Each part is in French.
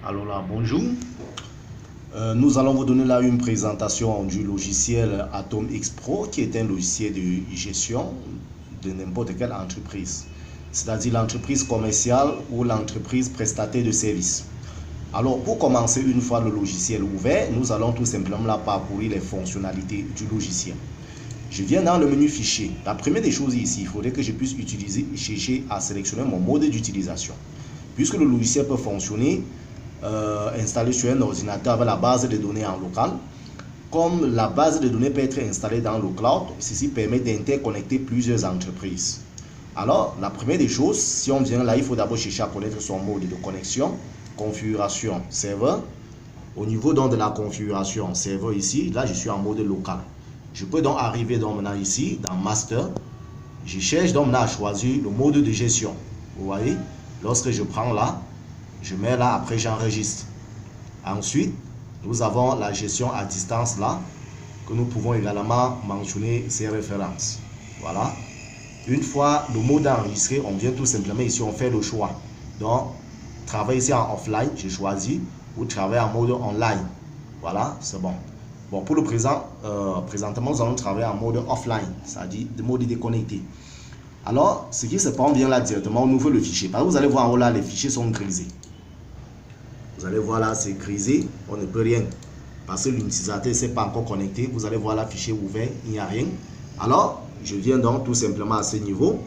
Alors là, bonjour. Nous allons vous donner là une présentation du logiciel Atom X Pro, qui est un logiciel de gestion de n'importe quelle entreprise, c'est-à-dire l'entreprise commerciale ou l'entreprise prestataire de services. Alors, pour commencer, une fois le logiciel ouvert, nous allons tout simplement là parcourir les fonctionnalités du logiciel. Je viens dans le menu fichier. La première des choses ici, il faudrait que je puisse chercher à sélectionner mon mode d'utilisation. Puisque le logiciel peut fonctionner installé sur un ordinateur avec la base de données en local, comme la base de données peut être installée dans le cloud, ceci permet d'interconnecter plusieurs entreprises. Alors, la première des choses, si on vient là, il faut d'abord chercher à connaître son mode de connexion, configuration serveur. Au niveau donc de la configuration serveur ici, là je suis en mode local. Je peux donc arriver donc maintenant ici, dans Master. Je cherche donc maintenant à choisir le mode de gestion. Vous voyez, lorsque je prends là, je mets là, après j'enregistre. Ensuite, nous avons la gestion à distance là, que nous pouvons également mentionner ces références. Voilà. Une fois le mode enregistré, on vient tout simplement ici, on fait le choix. Donc, travailler ici en offline, j'ai choisi, ou travailler en mode online. Voilà, c'est bon. Bon, pour le présent, présentement, nous allons travailler en mode offline, c'est-à-dire de mode déconnecté. Alors, ce qui se passe, on vient là directement, on ouvre le fichier. Parce que vous allez voir en haut là, les fichiers sont grisés. Vous allez voir là, c'est grisé, on ne peut rien. Parce que l'utilisateur ne s'est pas encore connecté. Vous allez voir là, fichier ouvert, il n'y a rien. Alors, je viens donc tout simplement à ce niveau,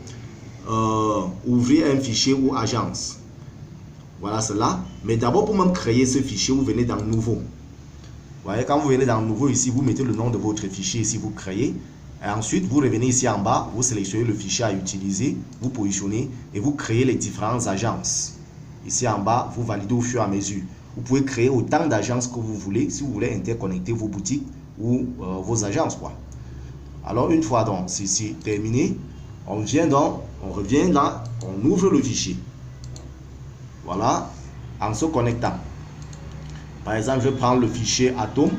ouvrir un fichier ou agence. Voilà cela. Mais d'abord, pour même créer ce fichier, vous venez dans Nouveau. Vous voyez, quand vous venez dans Nouveau ici, vous mettez le nom de votre fichier ici, vous créez. Et ensuite, vous revenez ici en bas, vous sélectionnez le fichier à utiliser, vous positionnez et vous créez les différentes agences. Ici en bas, vous validez au fur et à mesure. Vous pouvez créer autant d'agences que vous voulez, si vous voulez interconnecter vos boutiques ou vos agences, quoi. Alors, une fois donc ceci terminé, on vient donc, on revient là, on ouvre le fichier. Voilà, en se connectant. Par exemple, je prends le fichier Atom.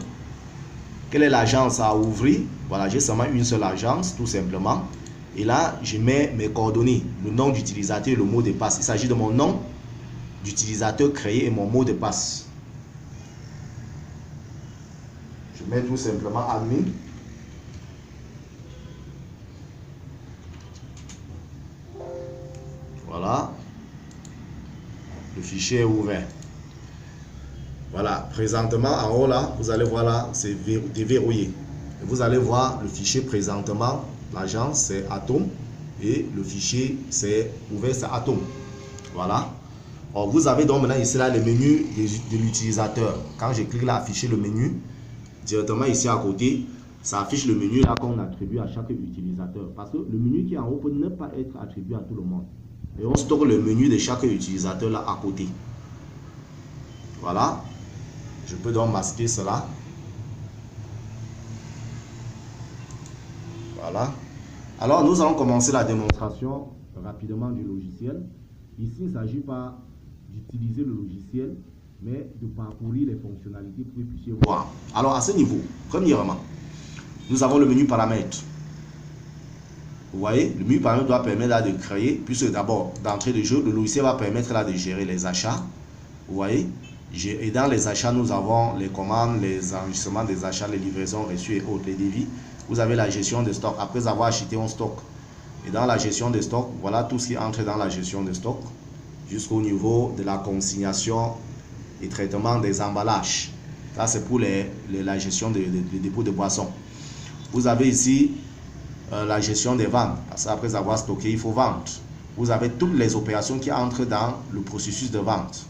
Quelle est l'agence à ouvrir? Voilà, j'ai seulement une seule agence, tout simplement. Et là, je mets mes coordonnées, le nom d'utilisateur et le mot de passe. Il s'agit de mon nom d'utilisateur créé et mon mot de passe. Je mets tout simplement admin. Voilà. Le fichier est ouvert. Voilà, présentement en haut là, vous allez voir là, c'est déverrouillé. Et vous allez voir le fichier présentement, l'agence c'est Atom et le fichier c'est ouvert, c'est Atom. Voilà. Alors, vous avez donc maintenant ici là le menu de l'utilisateur. Quand je clique là, afficher le menu, directement ici à côté, ça affiche le menu là qu'on attribue à chaque utilisateur. Parce que le menu qui est en haut peut ne pas être attribué à tout le monde. Et on stocke le menu de chaque utilisateur là à côté. Voilà. Je peux donc masquer cela. Voilà. Alors, nous allons commencer la démonstration rapidement du logiciel. Ici, il ne s'agit pas d'utiliser le logiciel, mais de parcourir les fonctionnalités que vous puissiez voir. Alors, à ce niveau, premièrement, nous avons le menu paramètres. Vous voyez, le menu paramètres doit permettre là de créer, puisque d'abord, d'entrée de jeu, le logiciel va permettre là de gérer les achats. Vous voyez? Et dans les achats, nous avons les commandes, les enregistrements des achats, les livraisons reçues et autres, les devis. Vous avez la gestion de stock. Après avoir acheté un stock. Et dans la gestion de stock, voilà tout ce qui entre dans la gestion de stock. Jusqu'au niveau de la consignation et traitement des emballages. Ça, c'est pour la gestion des dépôts de boissons. Vous avez ici la gestion des ventes. Parce qu'après avoir stocké, il faut vendre. Vous avez toutes les opérations qui entrent dans le processus de vente.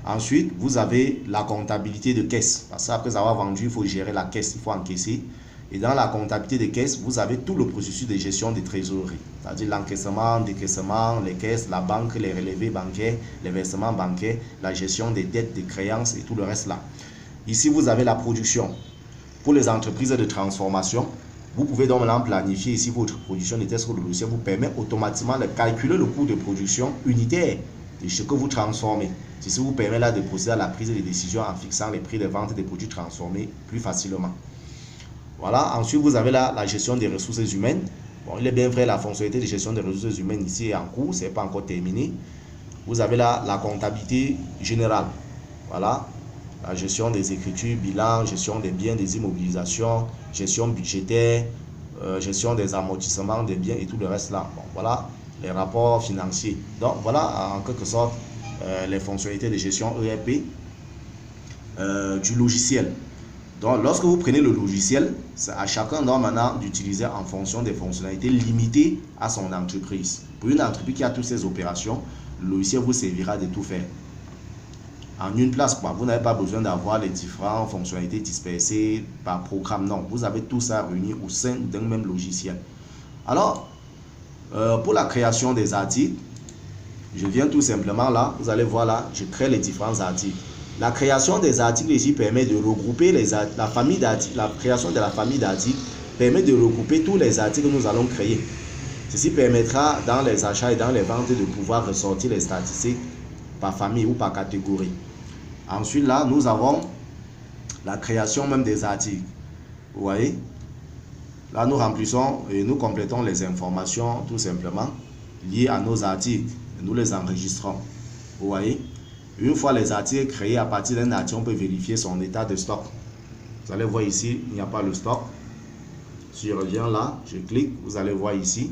Ensuite, vous avez la comptabilité de caisse. Parce qu'après avoir vendu, il faut gérer la caisse, il faut encaisser. Et dans la comptabilité de caisse, vous avez tout le processus de gestion des trésoreries. C'est-à-dire l'encaissement, décaissement, les caisses, la banque, les relevés bancaires, les versements bancaires, la gestion des dettes, des créances et tout le reste là. Ici, vous avez la production. Pour les entreprises de transformation, vous pouvez donc maintenant planifier ici votre production de test sur le logiciel vous permet automatiquement de calculer le coût de production unitaire de ce que vous transformez. Ceci vous permet là de procéder à la prise de décision en fixant les prix de vente des produits transformés plus facilement. Voilà, ensuite vous avez là la gestion des ressources humaines. Bon, il est bien vrai, la fonctionnalité de gestion des ressources humaines ici est en cours, ce n'est pas encore terminé. Vous avez là la comptabilité générale. Voilà. La gestion des écritures, bilan, gestion des biens, des immobilisations, gestion budgétaire, gestion des amortissements des biens et tout le reste là. Bon, voilà les rapports financiers. Donc voilà en quelque sorte les fonctionnalités de gestion ERP du logiciel. Donc lorsque vous prenez le logiciel, c'est à chacun maintenant d'utiliser en fonction des fonctionnalités limitées à son entreprise. Pour une entreprise qui a toutes ces opérations, le logiciel vous servira de tout faire. En une place, quoi. Vous n'avez pas besoin d'avoir les différentes fonctionnalités dispersées par programme. Non, vous avez tout ça réuni au sein d'un même logiciel. Alors, pour la création des articles, je viens tout simplement là, vous allez voir là, je crée les différents articles. La création des articles ici permet de regrouper la famille d'articles. La création de la famille d'articles permet de regrouper tous les articles que nous allons créer. Ceci permettra dans les achats et dans les ventes de pouvoir ressortir les statistiques par famille ou par catégorie. Ensuite là, nous avons la création même des articles. Vous voyez? Là, nous remplissons et nous complétons les informations tout simplement liées à nos articles. Nous les enregistrons. Vous voyez? Une fois les articles créés, à partir d'un article, on peut vérifier son état de stock. Vous allez voir ici, il n'y a pas le stock. Si je reviens là, je clique, vous allez voir ici.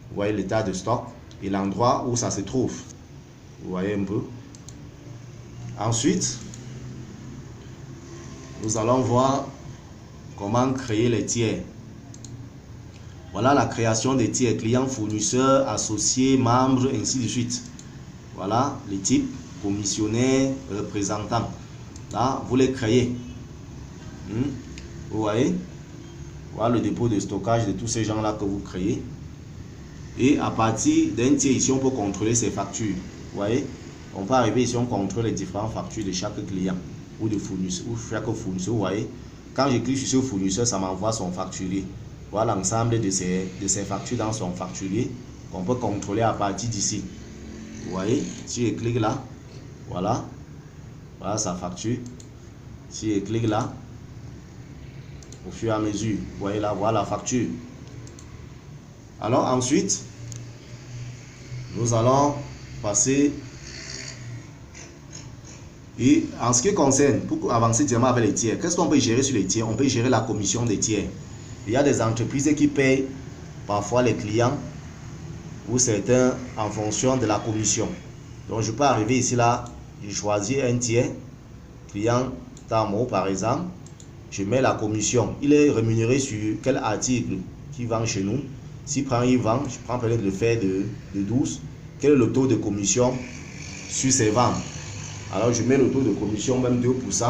Vous voyez l'état de stock et l'endroit où ça se trouve. Vous voyez un peu. Ensuite, nous allons voir comment créer les tiers. Voilà la création des tiers, clients, fournisseurs, associés, membres, ainsi de suite. Voilà les types, commissionnaires, représentants. Là, vous les créez. Vous voyez? Voilà le dépôt de stockage de tous ces gens-là que vous créez. Et à partir d'un tiers ici, on peut contrôler ses factures. Vous voyez? On peut arriver ici, on contrôle les différentes factures de chaque client ou de fournisseur, ou chaque fournisseur. Vous voyez? Quand je clique sur ce fournisseur, ça m'envoie son facturier. Voilà l'ensemble de ces factures dans son facturier qu'on peut contrôler à partir d'ici. Vous voyez? Si je clique là, voilà. Voilà sa facture. Si je clique là, au fur et à mesure, vous voyez là, voilà la facture. Alors ensuite, nous allons passer. Et en ce qui concerne, pour avancer directement avec les tiers, qu'est-ce qu'on peut gérer sur les tiers? On peut gérer la commission des tiers. Il y a des entreprises qui payent parfois les clients ou certains en fonction de la commission. Donc je peux arriver ici là, je choisis un tiers, client Tamo par exemple, je mets la commission. Il est rémunéré sur quel article qui vend chez nous. Si il vend, je prends peut-être le fait de 12. Quel est le taux de commission sur ces ventes? Alors je mets le taux de commission même 2%.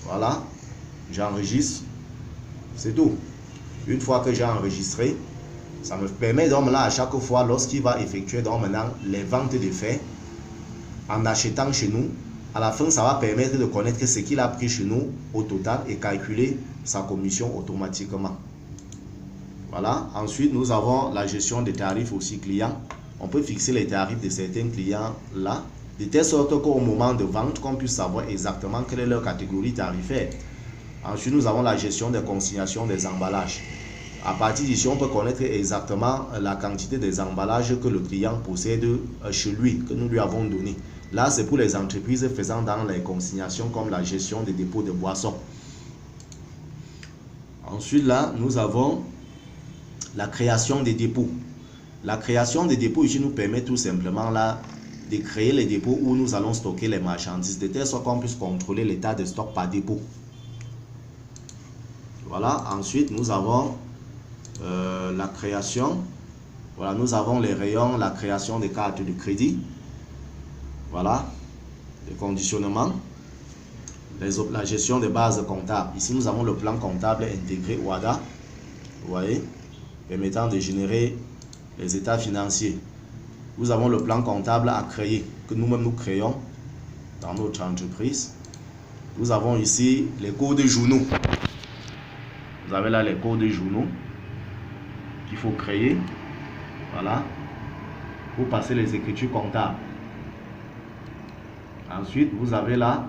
Voilà, j'enregistre. C'est tout. Une fois que j'ai enregistré, ça me permet donc là à chaque fois lorsqu'il va effectuer donc maintenant les ventes de fait en achetant chez nous, à la fin ça va permettre de connaître ce qu'il a pris chez nous au total et calculer sa commission automatiquement. Voilà. Ensuite nous avons la gestion des tarifs aussi clients. On peut fixer les tarifs de certains clients là, de telle sorte qu'au moment de vente qu'on puisse savoir exactement quelle est leur catégorie tarifaire. Ensuite, nous avons la gestion des consignations des emballages. À partir d'ici, on peut connaître exactement la quantité des emballages que le client possède chez lui, que nous lui avons donné. Là, c'est pour les entreprises faisant dans les consignations comme la gestion des dépôts de boissons. Ensuite, là, nous avons la création des dépôts. La création des dépôts ici nous permet tout simplement là de créer les dépôts où nous allons stocker les marchandises, de telle sorte qu'on puisse contrôler l'état de stock par dépôt. Voilà, ensuite nous avons la création. Voilà, nous avons les rayons, la création des cartes de crédit. Voilà, les conditionnements, la gestion des bases comptables. Ici, nous avons le plan comptable intégré WADA, vous voyez, permettant de générer les états financiers. Nous avons le plan comptable à créer, que nous-mêmes nous créons dans notre entreprise. Nous avons ici les codes journaux. Vous avez là les codes journaux qu'il faut créer. Voilà. Pour passer les écritures comptables. Ensuite, vous avez là,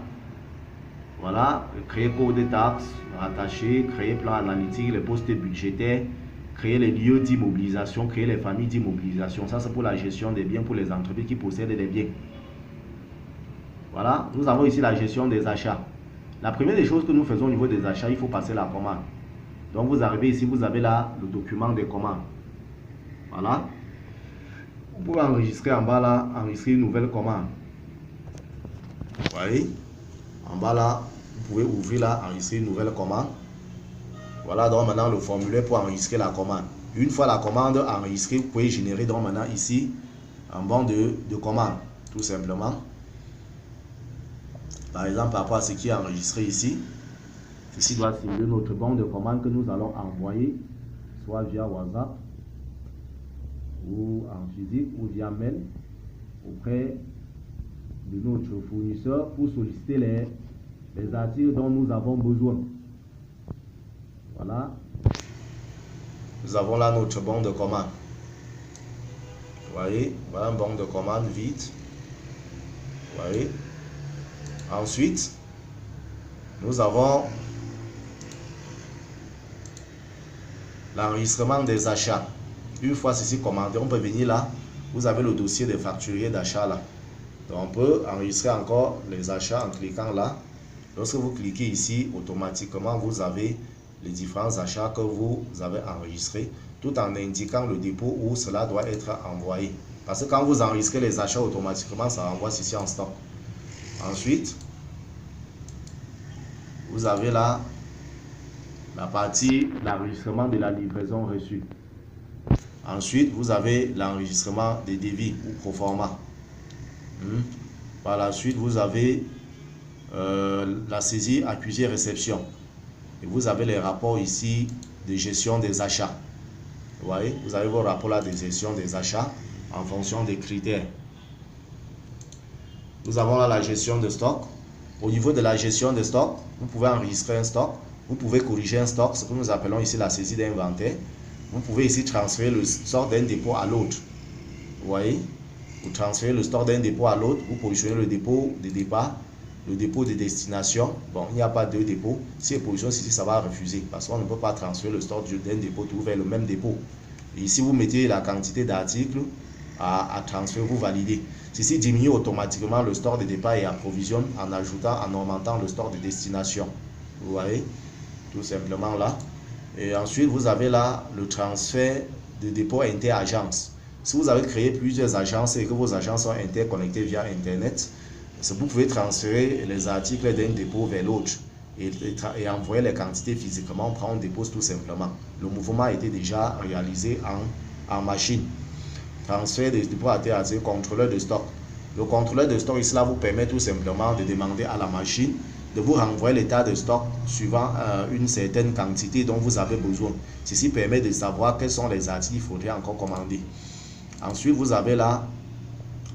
voilà, créer code de taxes, rattacher, créer plan analytique, les postes budgétaires, créer les lieux d'immobilisation, créer les familles d'immobilisation. Ça, c'est pour la gestion des biens pour les entreprises qui possèdent des biens. Voilà, nous avons ici la gestion des achats. La première des choses que nous faisons au niveau des achats, il faut passer la commande. Donc vous arrivez ici, vous avez là le document des commandes. Voilà. Vous pouvez enregistrer en bas là, enregistrer une nouvelle commande. Vous voyez, en bas là, vous pouvez ouvrir là, enregistrer une nouvelle commande. Voilà donc maintenant le formulaire pour enregistrer la commande. Une fois la commande enregistrée, vous pouvez générer donc maintenant ici un bon de commande, tout simplement. Par exemple, par rapport à ce qui est enregistré ici, ceci doit simuler notre bon de commande que nous allons envoyer, soit via WhatsApp, ou en physique, ou via mail, auprès de notre fournisseur pour solliciter les articles dont nous avons besoin. Voilà. Nous avons là notre bon de commande. Vous voyez, voilà un bon de commande vide. Vous voyez. Ensuite, nous avons l'enregistrement des achats. Une fois ceci commandé, on peut venir là. Vous avez le dossier des facturiers d'achat là. Donc on peut enregistrer encore les achats en cliquant là. Lorsque vous cliquez ici, automatiquement vous avez les différents achats que vous avez enregistrés, tout en indiquant le dépôt où cela doit être envoyé. Parce que quand vous enregistrez les achats, automatiquement ça renvoie ceci en stock. Ensuite, vous avez là la partie l'enregistrement de la livraison reçue. Ensuite, vous avez l'enregistrement des devis ou proforma. Par la suite, vous avez la saisie, accusé, réception. Et vous avez les rapports ici de gestion des achats. Vous voyez, vous avez vos rapports là de gestion des achats en fonction des critères. Nous avons là la gestion de stock. Au niveau de la gestion de stock, vous pouvez enregistrer un stock. Vous pouvez corriger un stock, ce que nous appelons ici la saisie d'inventaire. Vous pouvez ici transférer le stock d'un dépôt à l'autre. Vous voyez, vous transférez le stock d'un dépôt à l'autre. Vous positionnez le dépôt de départ, le dépôt de destination. Bon, il n'y a pas deux dépôts. Si c'est positionné ici, ça va refuser parce qu'on ne peut pas transférer le stock d'un dépôt tout vers le même dépôt. Et ici, vous mettez la quantité d'articles à transférer, vous validez. Ceci diminue automatiquement le stock de départ et approvisionne en ajoutant, en augmentant le stock de destination. Vous voyez, tout simplement là. Et ensuite, vous avez là le transfert de dépôt inter-agence. Si vous avez créé plusieurs agences et que vos agences sont interconnectées via Internet, vous pouvez transférer les articles d'un dépôt vers l'autre et envoyer les quantités physiquement, prendre, on dépose tout simplement. Le mouvement a été déjà réalisé en machine. Transfert de dépôt inter-agence, contrôleur de stock. Le contrôleur de stock ici là vous permet tout simplement de demander à la machine de vous renvoyer l'état de stock suivant une certaine quantité dont vous avez besoin. Ceci permet de savoir quels sont les articles qu'il faudrait encore commander. Ensuite, vous avez là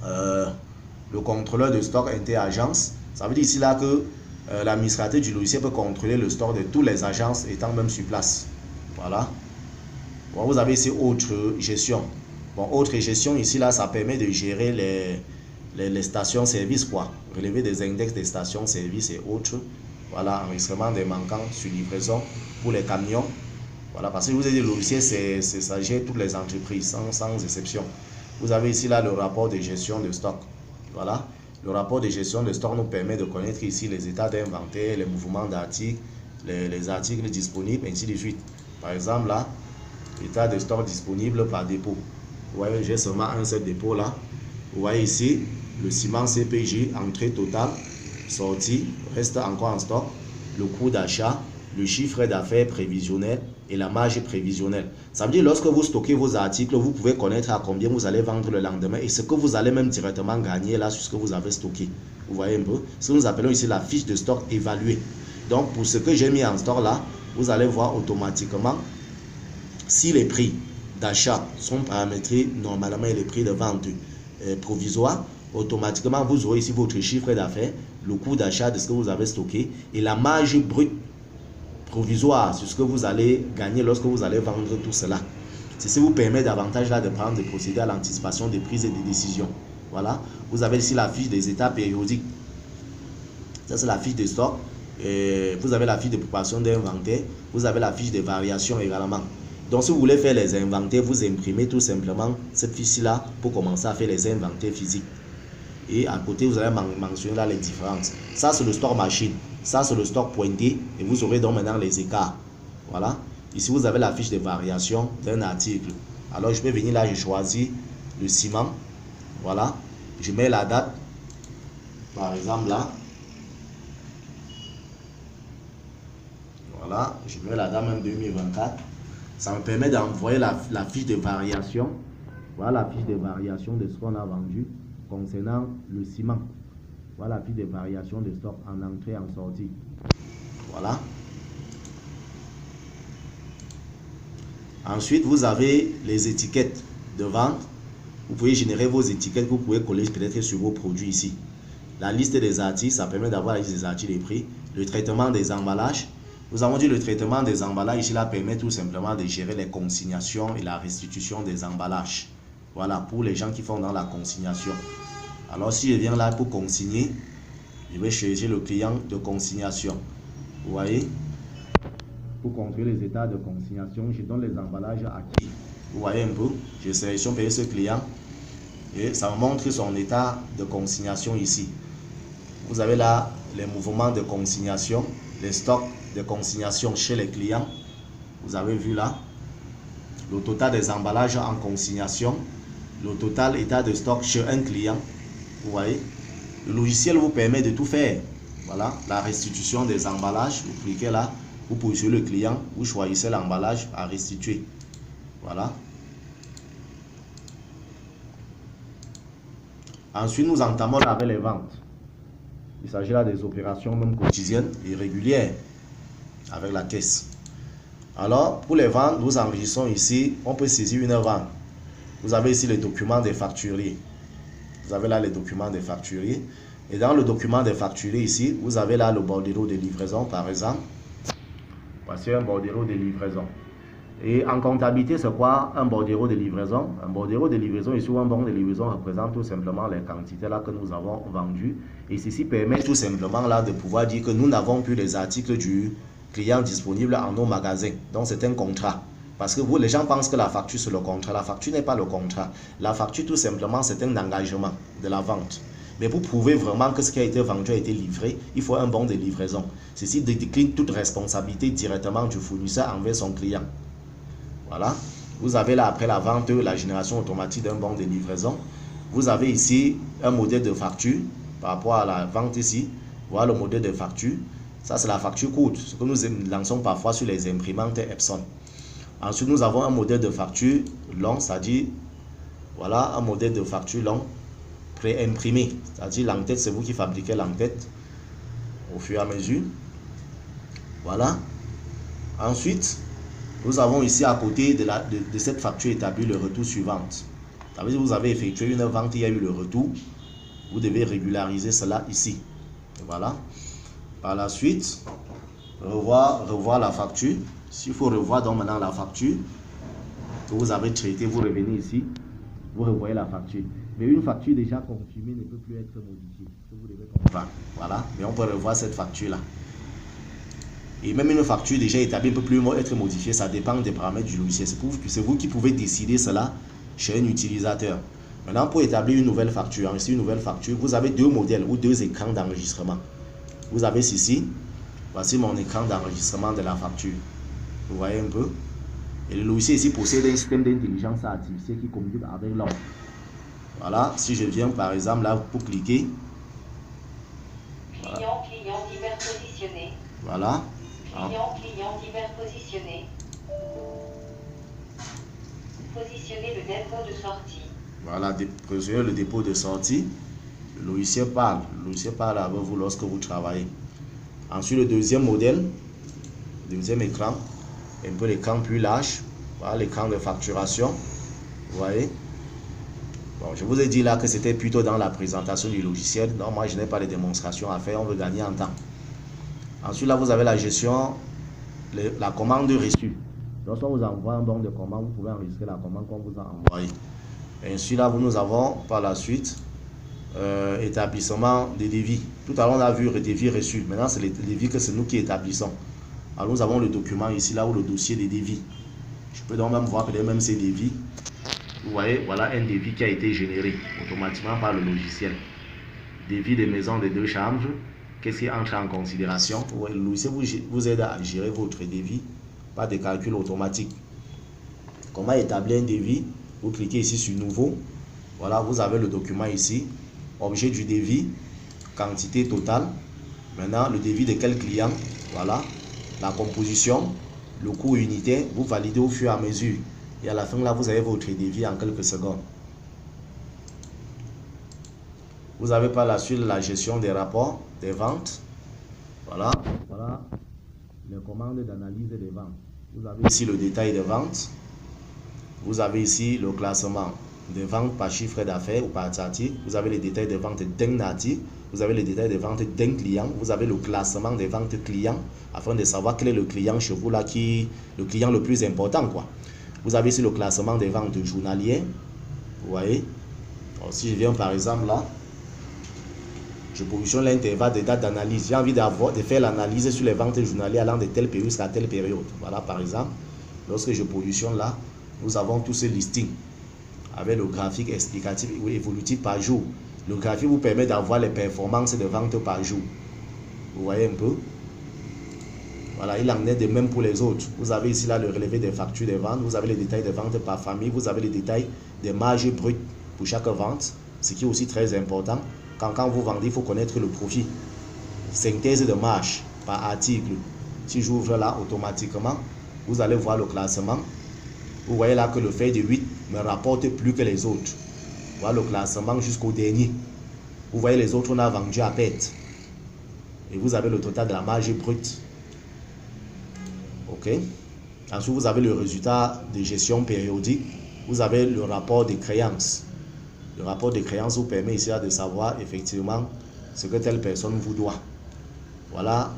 le contrôleur de stock inter-agence. Ça veut dire ici là que l'administrateur du logiciel peut contrôler le stock de toutes les agences étant même sur place. Voilà. Bon, vous avez ici autre gestion. Bon, autre gestion ici là, ça permet de gérer les stations-service, quoi. Relever des index des stations-service et autres. Voilà, enregistrement des manquants sur livraison pour les camions. Voilà, parce que je vous ai dit, le logiciel, ça gère toutes les entreprises, sans exception. Vous avez ici là le rapport de gestion de stock. Voilà, le rapport de gestion de stock nous permet de connaître ici les états d'inventaire, les mouvements d'articles, les articles disponibles, ainsi de suite. Par exemple, là, état de stock disponible par dépôt. Vous voyez, j'ai seulement un seul dépôt là. Vous voyez ici, le ciment CPG, entrée totale, sortie, reste encore en stock, le coût d'achat, le chiffre d'affaires prévisionnel et la marge prévisionnelle. Ça veut dire lorsque vous stockez vos articles, vous pouvez connaître à combien vous allez vendre le lendemain et ce que vous allez même directement gagner là sur ce que vous avez stocké. Vous voyez un peu, ce que nous appelons ici la fiche de stock évaluée. Donc pour ce que j'ai mis en stock là, vous allez voir automatiquement si les prix d'achat sont paramétrés normalement et les prix de vente provisoire. Automatiquement vous aurez ici votre chiffre d'affaires, le coût d'achat de ce que vous avez stocké et la marge brute provisoire sur ce que vous allez gagner lorsque vous allez vendre tout cela. Ceci vous permet davantage là de prendre des procédés à l'anticipation des prises et des décisions. Voilà, vous avez ici la fiche des états périodiques. Ça c'est la fiche de stock. Et vous avez la fiche de préparation d'inventaire. Vous avez la fiche de variation également. Donc si vous voulez faire les inventaires, vous imprimez tout simplement cette fiche là pour commencer à faire les inventaires physiques. Et à côté, vous allez mentionner là les différences. Ça, c'est le stock machine. Ça, c'est le stock pointé. Et vous aurez donc maintenant les écarts. Voilà. Ici, vous avez la fiche de variation d'un article. Alors, je peux venir là, je choisis le ciment. Voilà. Je mets la date. Par exemple, là. Voilà. Je mets la date même 2024. Ça me permet d'envoyer la fiche de variation. Voilà la fiche de variation de ce qu'on a vendu concernant le ciment. Voilà la fiche de variation de stock en entrée et en sortie. Voilà. Ensuite, vous avez les étiquettes de vente. Vous pouvez générer vos étiquettes que vous pouvez coller peut-être sur vos produits ici. La liste des articles, ça permet d'avoir la liste des articles et prix. Le traitement des emballages. Nous avons dit le traitement des emballages ici là permet tout simplement de gérer les consignations et la restitution des emballages. Voilà, pour les gens qui font dans la consignation. Alors, si je viens là pour consigner, je vais choisir le client de consignation. Vous voyez? Pour contrôler les états de consignation, je donne les emballages à qui? Vous voyez un peu? Je sélectionne payer ce client et ça me montre son état de consignation ici. Vous avez là les mouvements de consignation, les stocks de consignation chez les clients. Vous avez vu là le total des emballages en consignation, le total état de stock chez un client. Vous voyez, le logiciel vous permet de tout faire. Voilà, la restitution des emballages. Vous cliquez là, vous positionnez le client, vous choisissez l'emballage à restituer. Voilà. Ensuite, nous entamons avec les ventes. Il s'agit là des opérations même quotidiennes et régulières avec la caisse. Alors, pour les ventes, nous enregistrons ici, on peut saisir une vente. Vous avez ici les documents des facturiers. Vous avez là les documents des facturiers. Et dans le document des facturiers ici, vous avez là le bordereau de livraison par exemple. Voici un bordereau de livraison. Et en comptabilité, c'est quoi un bordereau de livraison? Un bordereau de livraison ici, ou un bon de livraison représente tout simplement les quantités là que nous avons vendues. Et ceci permet tout simplement là de pouvoir dire que nous n'avons plus les articles du client disponibles en nos magasins. Donc c'est un contrat. Parce que les gens pensent que la facture c'est le contrat. La facture n'est pas le contrat. La facture tout simplement c'est un engagement de la vente. Mais pour prouver vraiment que ce qui a été vendu a été livré, il faut un bon de livraison. Ceci décline toute responsabilité directement du fournisseur envers son client. Voilà. Vous avez là après la vente, la génération automatique d'un bon de livraison. Vous avez ici un modèle de facture par rapport à la vente ici. Voilà le modèle de facture. Ça c'est la facture courte, ce que nous lançons parfois sur les imprimantes Epson. Ensuite, nous avons un modèle de facture long, c'est-à-dire, voilà, un modèle de facture long pré-imprimé. C'est-à-dire, l'en-tête, c'est vous qui fabriquez l'en-tête au fur et à mesure. Voilà. Ensuite, nous avons ici à côté de cette facture établie le retour suivante. Ça veut dire que vous avez effectué une vente, il y a eu le retour. Vous devez régulariser cela ici. Voilà. Par la suite, revoir la facture. S'il faut revoir donc maintenant la facture que vous avez traitée, vous revenez ici, vous revoyez la facture. Mais une facture déjà confirmée ne peut plus être modifiée. Vous devez comprendre. Voilà, mais on peut revoir cette facture-là. Et même une facture déjà établie ne peut plus être modifiée, ça dépend des paramètres du logiciel. C'est vous qui pouvez décider cela chez un utilisateur. Maintenant, pour établir une nouvelle facture, ici une nouvelle facture, vous avez deux modèles ou deux écrans d'enregistrement. Vous avez ceci, voici mon écran d'enregistrement de la facture. Vous voyez un peu? Et le logiciel ici possède un système d'intelligence artificielle qui communique avec l'homme. Voilà, si je viens par exemple là pour cliquer. Voilà. Client divers positionné. Voilà. Client divers positionné. Positionner le dépôt de sortie. Voilà, positionner le dépôt de sortie. Le logiciel parle. Le logiciel parle avec vous lorsque vous travaillez. Ensuite, le deuxième modèle, deuxième écran, un peu l'écran plus large. Voilà l'écran de facturation. Vous voyez? Bon, je vous ai dit là que c'était plutôt dans la présentation du logiciel. Non, moi je n'ai pas de démonstration à faire, on veut gagner en temps. Ensuite, là, vous avez la gestion, la commande reçue. Lorsqu'on vous envoie un bon de commande, vous pouvez enregistrer la commande qu'on vous a envoyée. Et ensuite, là, nous avons par la suite établissement des devis. Tout à l'heure, on a vu les devis reçus. Maintenant, c'est les devis que c'est nous qui établissons. Alors, nous avons le document ici, là où le dossier des devis. Je peux donc même voir peut-être même ces devis. Vous voyez, voilà un devis qui a été généré automatiquement par le logiciel. devis de maison de 2 chambres. Qu'est-ce qui entre en considération? Le logiciel vous aide à gérer votre devis, pas de calcul automatique. Comment établir un devis? Vous cliquez ici sur nouveau. Voilà, vous avez le document ici. Objet du devis, quantité totale. Maintenant, le devis de quel client? Voilà, la composition, le coût unitaire. Vous validez au fur et à mesure. Et à la fin, là, vous avez votre devis en quelques secondes. Vous avez par la suite la gestion des rapports, des ventes. Voilà, voilà les commandes d'analyse des ventes. Vous avez ici le détail des ventes. Vous avez ici le classement des ventes par chiffre d'affaires ou par article. Vous avez les détails des ventes d'un article. Vous avez les détails des ventes d'un client. Vous avez le classement des ventes clients afin de savoir quel est le client chez vous là le client le plus important quoi. Vous avez ici le classement des ventes journalières. Vous voyez. Alors, si je viens par exemple là, je positionne l'intervalle de date d'analyse. J'ai envie de faire l'analyse sur les ventes journalières allant de telle période jusqu'à telle période. Voilà par exemple. Lorsque je positionne là, nous avons tous ces listings avec le graphique explicatif ou évolutif par jour. Le graphique vous permet d'avoir les performances de vente par jour. Vous voyez un peu? Voilà, il en est de même pour les autres. Vous avez ici là le relevé des factures de vente. Vous avez les détails de vente par famille. Vous avez les détails des marges brutes pour chaque vente. Ce qui est aussi très important. Quand vous vendez, il faut connaître le profit. Synthèse de marge par article. Si j'ouvre là automatiquement, vous allez voir le classement. Vous voyez là que le fait de 8 me rapporte plus que les autres. Voilà le classement jusqu'au dernier. Vous voyez les autres, on a vendu à perte. Et vous avez le total de la marge brute. Ok. Ensuite, vous avez le résultat de gestion périodique. Vous avez le rapport de créances. Le rapport de créances vous permet ici de savoir effectivement ce que telle personne vous doit. Voilà.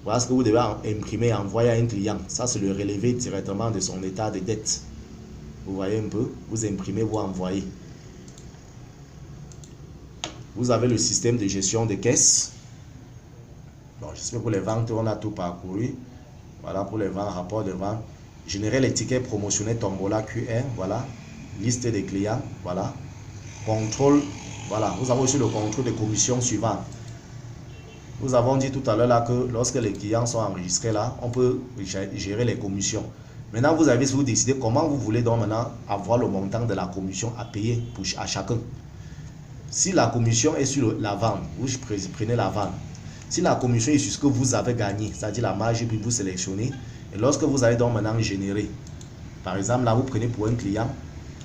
Voilà ce que vous devez imprimer, envoyer à un client. Ça, c'est le relevé directement de son état de dette. Vous voyez un peu? Vous imprimez, vous envoyez. Vous avez le système de gestion de caisse. Bon, j'espère que pour les ventes, on a tout parcouru. Voilà pour les ventes, rapport de vente. Générer les tickets promotionnels Tombola QR. Voilà. Liste des clients. Voilà. Contrôle. Voilà. Vous avez aussi le contrôle des commissions suivantes. Nous avons dit tout à l'heure là que lorsque les clients sont enregistrés là, on peut gérer les commissions. Maintenant, vous avez vous décidé comment vous voulez donc maintenant avoir le montant de la commission à payer à chacun. Si la commission est sur la vente, vous prenez la vente. Si la commission est sur ce que vous avez gagné, c'est-à-dire la marge, puis vous sélectionnez. Et lorsque vous allez donc maintenant générer, par exemple là, vous prenez pour un client,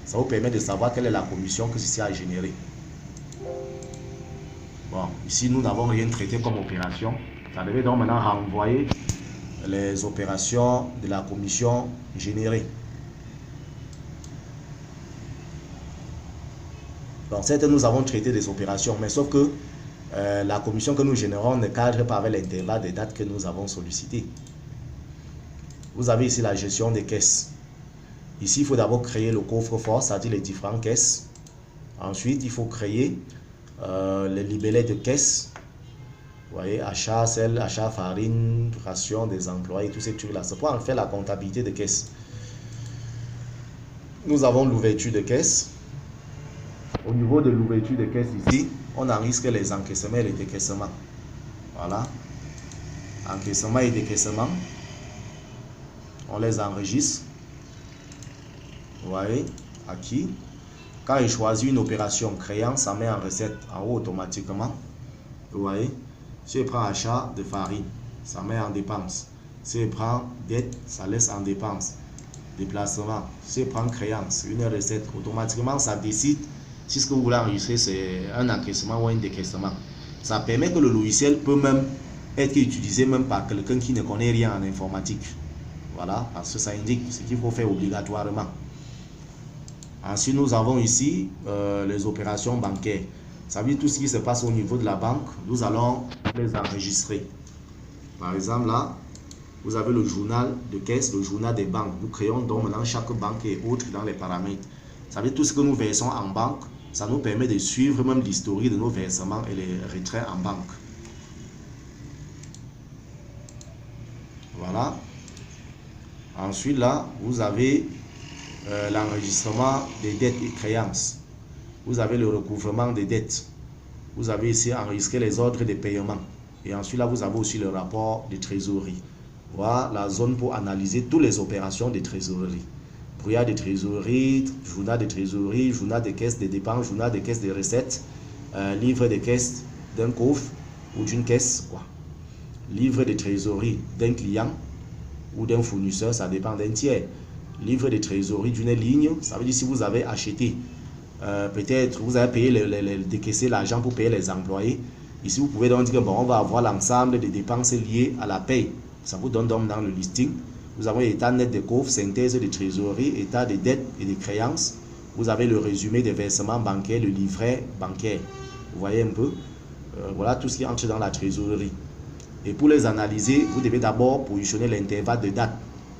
ça vous permet de savoir quelle est la commission que ceci a généré. Bon, ici, nous n'avons rien traité comme opération. Ça devait donc maintenant renvoyer les opérations de la commission générée. Donc, certes, nous avons traité des opérations, mais sauf que la commission que nous générons ne cadre pas avec l'intervalle des dates que nous avons sollicité. Vous avez ici la gestion des caisses. Ici, il faut d'abord créer le coffre-fort, c'est-à-dire les différentes caisses. Ensuite, il faut créer les libellés de caisse. Vous voyez, achat, sel, achat, farine, ration des employés, tous ces trucs-là. C'est pour en faire la comptabilité de caisse. Nous avons l'ouverture de caisse. Au niveau de l'ouverture de caisse ici, on enregistre les encaissements et les décaissements. Voilà. Encaissement et décaissement. On les enregistre. Vous voyez, acquis. Quand il choisit une opération créance, ça met en recette en haut automatiquement. Vous voyez, si je prends achat de farine, ça met en dépense. Si je prends dette, ça laisse en dépense. Déplacement, si je prends créance, une recette, automatiquement ça décide si ce que vous voulez enregistrer c'est un encaissement ou un décaissement. Ça permet que le logiciel peut même être utilisé même par quelqu'un qui ne connaît rien en informatique. Voilà, parce que ça indique ce qu'il faut faire obligatoirement. Ensuite, nous avons ici les opérations bancaires. Ça veut dire tout ce qui se passe au niveau de la banque, nous allons les enregistrer. Par exemple, là, vous avez le journal de caisse, le journal des banques. Nous créons donc maintenant chaque banque et autres dans les paramètres. Ça veut dire tout ce que nous versons en banque, ça nous permet de suivre même l'historique de nos versements et les retraits en banque. Voilà. Ensuite, là, vous avez l'enregistrement des dettes et créances. Vous avez le recouvrement des dettes. Vous avez ici enregistré les ordres de paiement. Et ensuite, là, vous avez aussi le rapport de trésorerie. Voilà la zone pour analyser toutes les opérations de trésorerie. Brouillard de trésorerie, journal de trésorerie, journal de caisse de dépenses, journal de caisse de recettes, livre de caisse d'un coffre ou d'une caisse, quoi. Livre de trésorerie d'un client ou d'un fournisseur, ça dépend d'un tiers. Livre de trésorerie d'une ligne, ça veut dire si vous avez acheté, peut-être vous avez payé, décaissé l'argent pour payer les employés. Ici, vous pouvez donc dire que bon, on va avoir l'ensemble des dépenses liées à la paye. Ça vous donne donc dans le listing. Vous avez l'état net des coffres, synthèse de trésorerie, état des dettes et des créances. Vous avez le résumé des versements bancaires, le livret bancaire. Vous voyez un peu, voilà tout ce qui entre dans la trésorerie. Et pour les analyser, vous devez d'abord positionner l'intervalle de date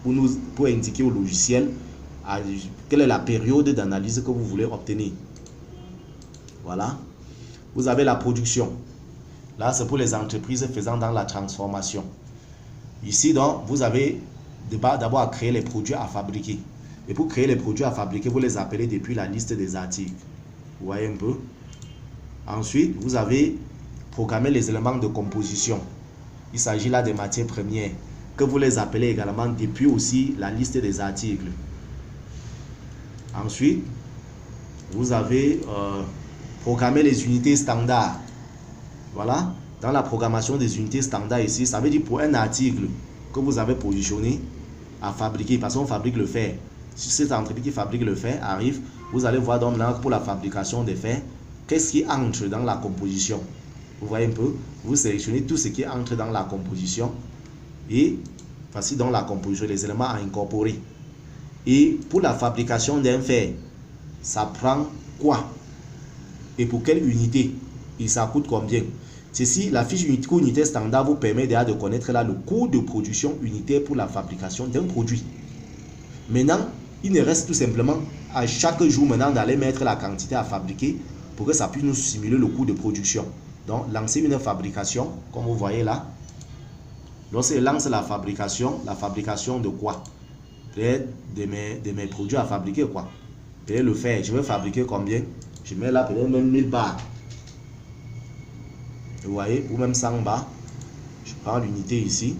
pour indiquer au logiciel quelle est la période d'analyse que vous voulez obtenir. Voilà. Vous avez la production. Là, c'est pour les entreprises faisant dans la transformation. Ici, donc, vous avez d'abord à créer les produits à fabriquer. Et pour créer les produits à fabriquer, vous les appelez depuis la liste des articles. Vous voyez un peu. Ensuite, vous avez programmé les éléments de composition. Il s'agit là des matières premières que vous les appelez également depuis aussi la liste des articles. Ensuite, vous avez programmé les unités standards. Voilà, dans la programmation des unités standards ici, ça veut dire pour un article que vous avez positionné à fabriquer, parce qu'on fabrique le fer. Si cette entreprise qui fabrique le fer arrive, vous allez voir donc pour la fabrication des fers, qu'est-ce qui entre dans la composition. Vous voyez un peu, vous sélectionnez tout ce qui entre dans la composition et voici donc la composition, les éléments à incorporer. Et pour la fabrication d'un fer, ça prend quoi et pour quelle unité et ça coûte combien. Ceci, la fiche unité standard vous permet déjà de connaître là le coût de production unitaire pour la fabrication d'un produit. Maintenant, il ne reste tout simplement à chaque jour maintenant d'aller mettre la quantité à fabriquer pour que ça puisse nous simuler le coût de production. Donc, lancer une fabrication, comme vous voyez là. Lorsque je lance la fabrication de quoi? Peut-être de mes produits à fabriquer quoi. Peut-être le fer, je vais fabriquer combien? Je mets là peut-être même 1000 bars. Vous voyez, ou même 100 bars. Je prends l'unité ici.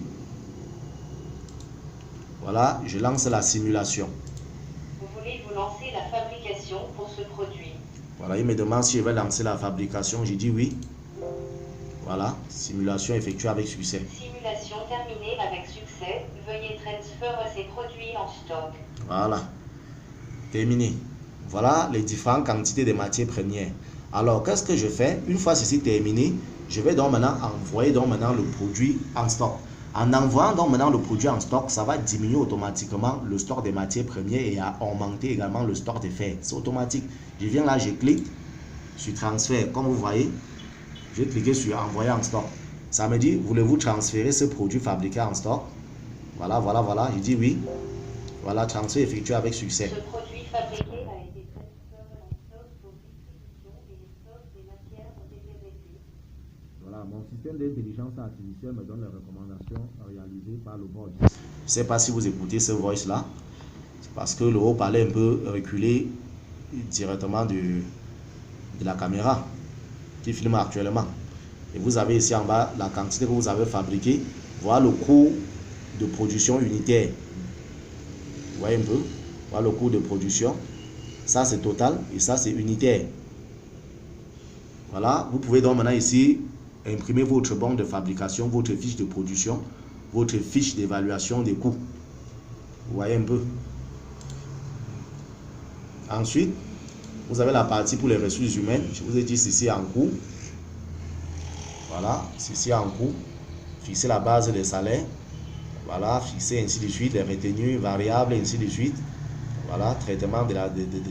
Voilà, je lance la simulation. Vous voulez vous lancer la fabrication pour ce produit. Voilà, il me demande si je vais lancer la fabrication. J'ai dit oui. Voilà, simulation effectuée avec succès. Simulation terminée avec succès. Veuillez transférer ces produits en stock. Voilà, terminé. Voilà les différentes quantités de matières premières. Alors, qu'est-ce que je fais? Une fois ceci terminé, je vais donc maintenant envoyer donc maintenant le produit en stock. En envoyant donc maintenant le produit en stock, ça va diminuer automatiquement le stock des matières premières et à augmenter également le stock des fer. C'est automatique. Je viens là, je clique sur transfert. Comme vous voyez, je vais cliquer sur envoyer en stock. Ça me dit, voulez-vous transférer ce produit fabriqué en stock? Voilà, voilà, voilà. Je dis oui. Voilà, transfert effectué avec succès. Ce produit fabriqué a été transféré en stock pour distribution et les stocks des matières ont été réduits. Voilà, mon système d'intelligence artificielle me donne les recommandations réalisées par le bot. Je ne sais pas si vous écoutez ce voice là. C'est parce que le haut-parleur est un peu reculé directement de la caméra qui filme actuellement. Et vous avez ici en bas la quantité que vous avez fabriquée. Voilà le coût de production unitaire. Vous voyez un peu? Voilà le coût de production. Ça c'est total et ça c'est unitaire. Voilà, vous pouvez donc maintenant ici imprimer votre bon de fabrication, votre fiche de production, votre fiche d'évaluation des coûts. Vous voyez un peu? Ensuite, vous avez la partie pour les ressources humaines. Je vous ai dit ceci en cours. Voilà, ceci en cours. Fixer la base des salaires. Voilà, fixer ainsi de suite les retenues variables, ainsi de suite. Voilà, traitement des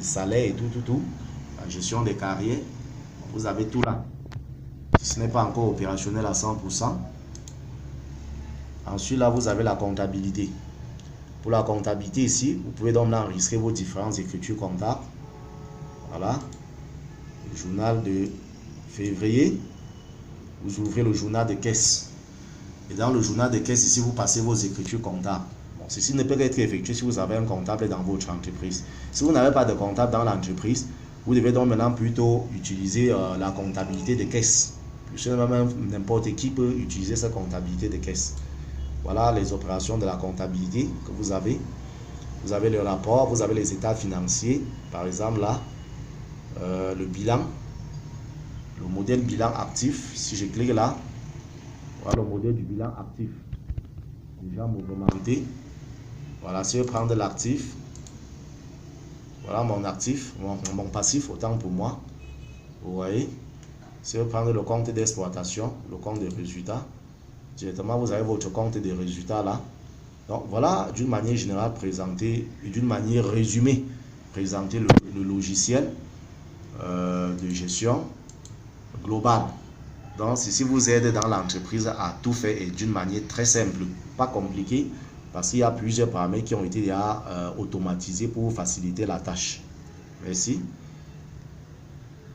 salaires et tout. La gestion des carrières. Vous avez tout là. Ce n'est pas encore opérationnel à 100%. Ensuite, là, vous avez la comptabilité. Pour la comptabilité ici, vous pouvez donc enregistrer vos différentes écritures comptables. Voilà. Le journal de février. Vous ouvrez le journal de caisse. Et dans le journal de caisse, ici, vous passez vos écritures comptables. Bon, ceci ne peut être effectué si vous avez un comptable dans votre entreprise. Si vous n'avez pas de comptable dans l'entreprise, Vous devez donc maintenant plutôt utiliser la comptabilité de caisse. Même n'importe qui peut utiliser sa comptabilité de caisse. Voilà les opérations de la comptabilité que vous avez. Vous avez le rapport, vous avez les états financiers. Par exemple là, le bilan, le modèle bilan actif. Si je clique là, voilà le modèle du bilan actif. Déjà mouvementé. Voilà, si je prends de l'actif, voilà mon actif, mon passif, autant pour moi. Vous voyez, si je prends le compte d'exploitation, le compte de résultats, directement vous avez votre compte de résultats là. Donc voilà d'une manière générale présenté, d'une manière résumée, présenter le logiciel de gestion globale. Donc ceci vous aide dans l'entreprise à tout faire et d'une manière très simple, pas compliquée, parce qu'il y a plusieurs paramètres qui ont été déjà automatisés pour faciliter la tâche. Merci.